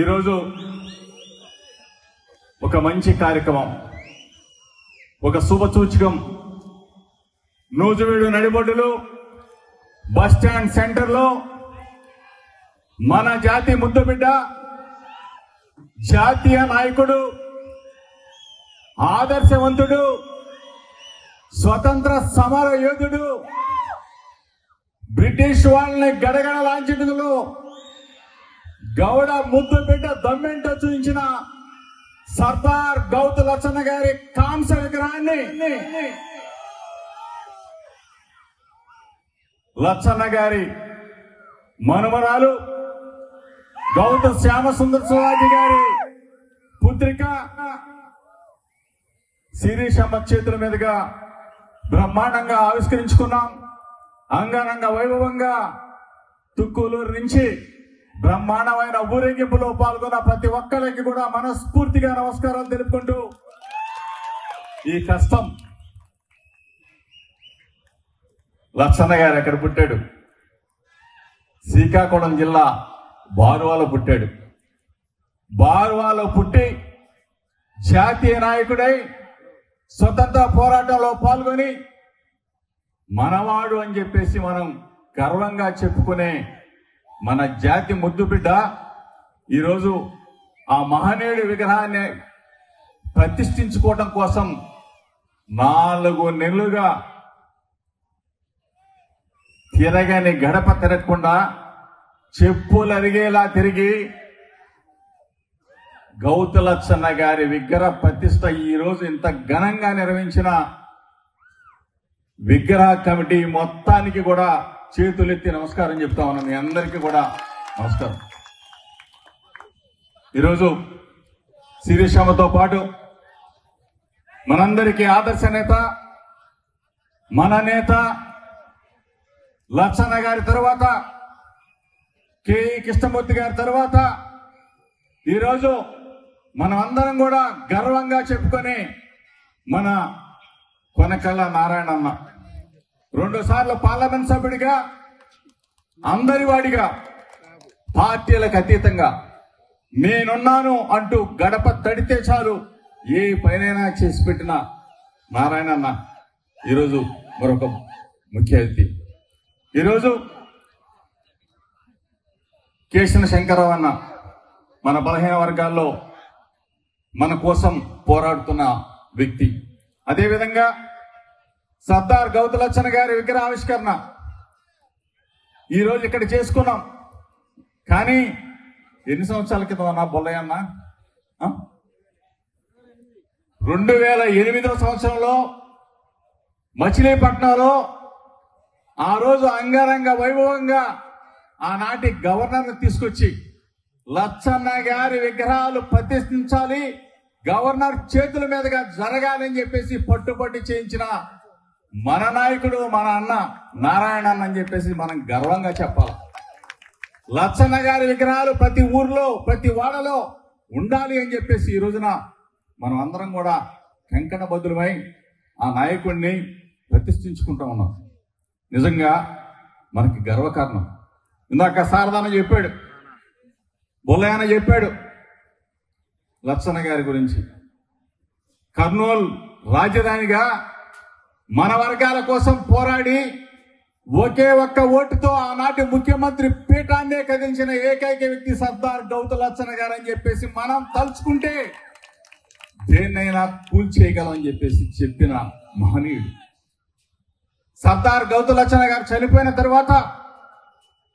ఈరోజు ఒక మంచి కార్యక్రమం, ఒక శుభసూచకం. నూజివీడు నడిబొడ్డులు బస్టాండ్ సెంటర్లో మన జాతి ముద్దుబిడ్డ, జాతీయ నాయకుడు, ఆదర్శవంతుడు, స్వతంత్ర సమర యోధుడు, బ్రిటిష్ వాళ్ళని గడగడలాంఛితులు గౌడ ముద్దుబిడ్డ దమ్మెంటో చూపించిన సర్దార్ గౌతు లచ్చన్న గారి కాంస్య విగ్రహాన్ని లచ్చన్న గారి మనుమరాలు గౌతు శ్యామసుందర శివాజీ గారి పుత్రిక శిరీషమ్మ చేతుల మీదుగా బ్రహ్మాండంగా ఆవిష్కరించుకున్నాం. అంగరంగ వైభవంగా తుక్కులూరు నుంచి బ్రహ్మాండమైన ఊరేగింపులో పాల్గొన్న ప్రతి ఒక్కరికి కూడా మనస్ఫూర్తిగా నమస్కారాలు తెలుపుకుంటూ, ఈ కష్టం లచ్చన్న గారు ఎక్కడ పుట్టాడు? శ్రీకాకుళం జిల్లా బారువాలో పుట్టాడు. బారువాలో పుట్టి జాతీయ నాయకుడై స్వతంత్ర పోరాటంలో పాల్గొని మనవాడు అని చెప్పేసి మనం గర్వంగా చెప్పుకునే మన జాతి ముద్దుబిడ్డ ఈరోజు ఆ మహనీయుడి విగ్రహాన్ని ప్రతిష్ఠించుకోవడం కోసం 4 నెలలుగా తిరగని గడప తిరగకుండా చెప్పులు అరిగేలా తిరిగి గౌతు లచ్చన్న గారి విగ్రహ ప్రతిష్ఠ ఈరోజు ఇంత ఘనంగా నిర్వహించిన విగ్రహ కమిటీ మొత్తానికి కూడా చేతులెత్తి నమస్కారం చెప్తా ఉన్నాను. మీ అందరికీ కూడా నమస్కారం. ఈరోజు శిరీషమ్మతో పాటు మనందరికీ ఆదర్శ నేత, మన నేత లచ్చన్న గారి తర్వాత కెఈ కృష్ణమూర్తి గారి తర్వాత ఈరోజు మనం అందరం కూడా గర్వంగా చెప్పుకొని మన కొనకళ్ళ నారాయణన్న 2 సార్లు పార్లమెంట్ సభ్యుడిగా, అందరి వాడిగా, పార్టీలకు అతీతంగా నేనున్నాను అంటూ గడప తడితే చాలు ఏ పైనైనా చేసి పెట్టిన నారాయణన్న ఈరోజు మరొక ముఖ్య అతిథి. ఈరోజు కేశన శంకరరావు అన్న మన బలహీన వర్గాల్లో మన కోసం పోరాడుతున్న వ్యక్తి. అదేవిధంగా సర్దార్ గౌతు లచ్చన్న గారి విగ్రహ ఆవిష్కరణ ఈరోజు ఇక్కడ చేసుకున్నాం. కానీ ఎన్ని సంవత్సరాల క్రితం అన్నా బొల్లయ్య అన్న? 2008వ సంవత్సరంలో మచిలీపట్నంలో ఆ రోజు అంగరంగ వైభవంగా ఆనాటి గవర్నర్ను తీసుకొచ్చి లచ్చన్న గారి విగ్రహాలు ప్రతిష్ఠించాలి, గవర్నర్ చేతుల మీదుగా జరగాలని చెప్పేసి పట్టుబట్టి చేయించిన మన నాయకుడు, మన అన్న నారాయణ అన్న అని చెప్పేసి మనం గర్వంగా చెప్పాలి. లచ్చన్న గారి విగ్రహాలు ప్రతి ఊర్లో, ప్రతి వాడలో ఉండాలి అని చెప్పేసి ఈ రోజున మనం అందరం కూడా కంకణబద్దులమై ఆ నాయకుడిని ప్రతిష్ఠించుకుంటా ఉన్నాం. నిజంగా మనకి గర్వకారణం. ఇందాక శారదాన చెప్పాడు, బొల్లయ్యన చెప్పాడు లచ్చన్న గారి గురించి. కర్నూలు రాజధానిగా మన వర్గాల కోసం పోరాడి ఒకే ఒక్క ఓటుతో ఆనాటి ముఖ్యమంత్రి పీఠాన్నే కదిలించిన ఏకైక వ్యక్తి సర్దార్ గౌతు లచ్చన్న గారు అని చెప్పేసి మనం తలుచుకుంటే దేన్నైనా కూల్చేయగలం అని చెప్పేసి చెప్పిన మహనీయుడు. సర్దార్ గౌతు లచ్చన్న గారు చనిపోయిన తర్వాత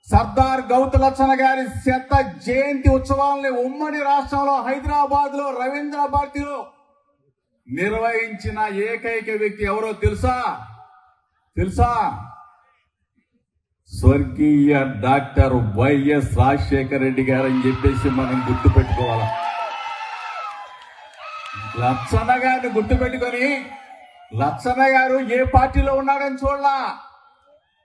సర్దార్ గౌతు లచ్చన్న గారి 100వ జయంతి ఉత్సవాలని ఉమ్మడి రాష్ట్రంలో హైదరాబాద్ లో రవీంద్ర భారతిలో నిర్వహించిన ఏకైక వ్యక్తి ఎవరో తెలుసా? స్వర్గీయ డాక్టర్ వైఎస్ రాజశేఖర రెడ్డి గారు అని చెప్పేసి మనం గుర్తుపెట్టుకోవాలి. లచ్చన్న గారిని గుర్తుపెట్టుకొని లచ్చన్న గారు ఏ పార్టీలో ఉన్నాడని చూడలా,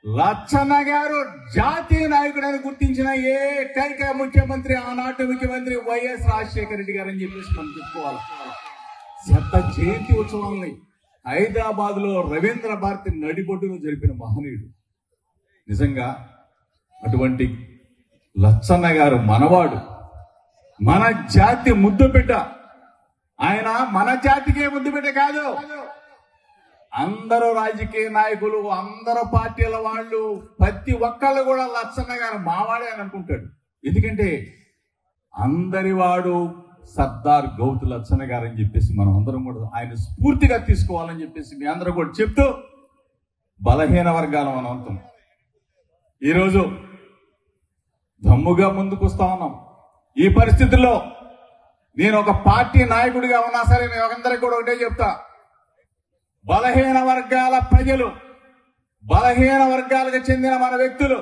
లచ్చన్న గారు జాతీయ నాయకుడని గుర్తించిన ఏకైక ముఖ్యమంత్రి ఆనాటి ముఖ్యమంత్రి వైఎస్ రాజశేఖర రెడ్డి గారు అని చెప్పేసి మనం చెప్పుకోవాలి. 100వ జయంతి ఉత్సవాలని హైదరాబాద్ లో రవీంద్ర భారతి నడిబొడ్డును జరిపిన మహనీయుడు. నిజంగా అటువంటి లచ్చన్న గారు మనవాడు మన జాతి ముద్దు బిడ్డ. ఆయన మన జాతికే ముద్దు బిడ్డ కాదు, అందరూ రాజకీయ నాయకులు, అందరూ పార్టీల వాళ్ళు, ప్రతి ఒక్కళ్ళు కూడా లచ్చన్న గారు మావాడే అని అనుకుంటాడు. ఎందుకంటే అందరి వాడు సర్దార్ గౌతు లచ్చన్న గారు అని చెప్పేసి మనం అందరం కూడా ఆయన స్ఫూర్తిగా తీసుకోవాలని చెప్పేసి మీ అందరూ కూడా చెప్తూ, బలహీన వర్గాల మనం అంతం ఈరోజు దమ్ముగా ముందుకు వస్తా ఉన్నాం. ఈ పరిస్థితుల్లో నేను ఒక పార్టీ నాయకుడిగా ఉన్నా సరే నేను ఒకందరికి కూడా ఒకటే చెప్తా, బలహీన వర్గాల ప్రజలు, బలహీన వర్గాలకు చెందిన మన వ్యక్తులు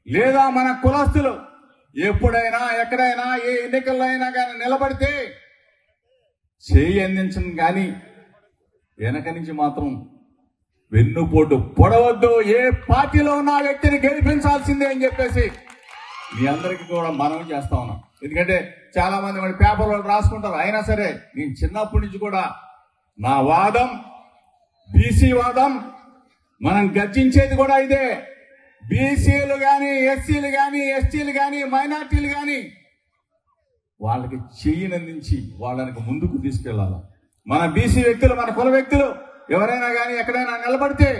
లేదా మన కులస్తులు ఎప్పుడైనా ఎక్కడైనా ఏ ఎన్నికల్లో అయినా కానీ నిలబడితే చేయి అందించను కానీ వెనక నుంచి మాత్రం వెన్నుపోటు పొడవద్దు. ఏ పార్టీలో ఉన్న వ్యక్తిని గెలిపించాల్సిందే అని చెప్పేసి మీ అందరికీ కూడా మనవి చేస్తా ఉన్నాం. ఎందుకంటే చాలా మంది మన పేపర్లో రాసుకుంటారు. అయినా సరే నేను చిన్నప్పటి నుంచి కూడా నా వాదం బీసీ వాదం, మనం గర్జించేది కూడా ఇదే. బీసీలు కానీ, ఎస్సీలు కానీ, ఎస్టీలు కానీ, మైనార్టీలు కానీ వాళ్ళకి చెయ్యినందించి వాళ్ళకి ముందుకు తీసుకెళ్లాలి. మన బీసీ వ్యక్తులు, మన కుల వ్యక్తులు ఎవరైనా కానీ ఎక్కడైనా నిలబడితే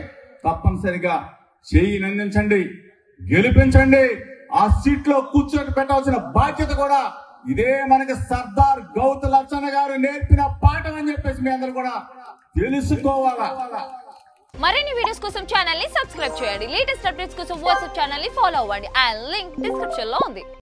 తప్పనిసరిగా చెయ్యినందించండి, గెలిపించండి. ఆ సీట్లో కూర్చొని పెట్టాల్సిన బాధ్యత కూడా ఇదే మనకి సర్దార్ గౌతు లచ్చన్న గారు నేర్పిన పాఠం అని చెప్పేసి మీ అందరూ కూడా తెలుసుకోవాలా. మరిన్ని వీడియోస్ కోసం ఛానల్ ని సబ్స్క్రైబ్ చేయండి. లేటెస్ట్ అప్డేట్స్ కోసం వాట్సాప్ ఛానల్ ని ఫాలో అవ్వండి. ఆ లింక్ డిస్క్రిప్షన్ లో ఉంది.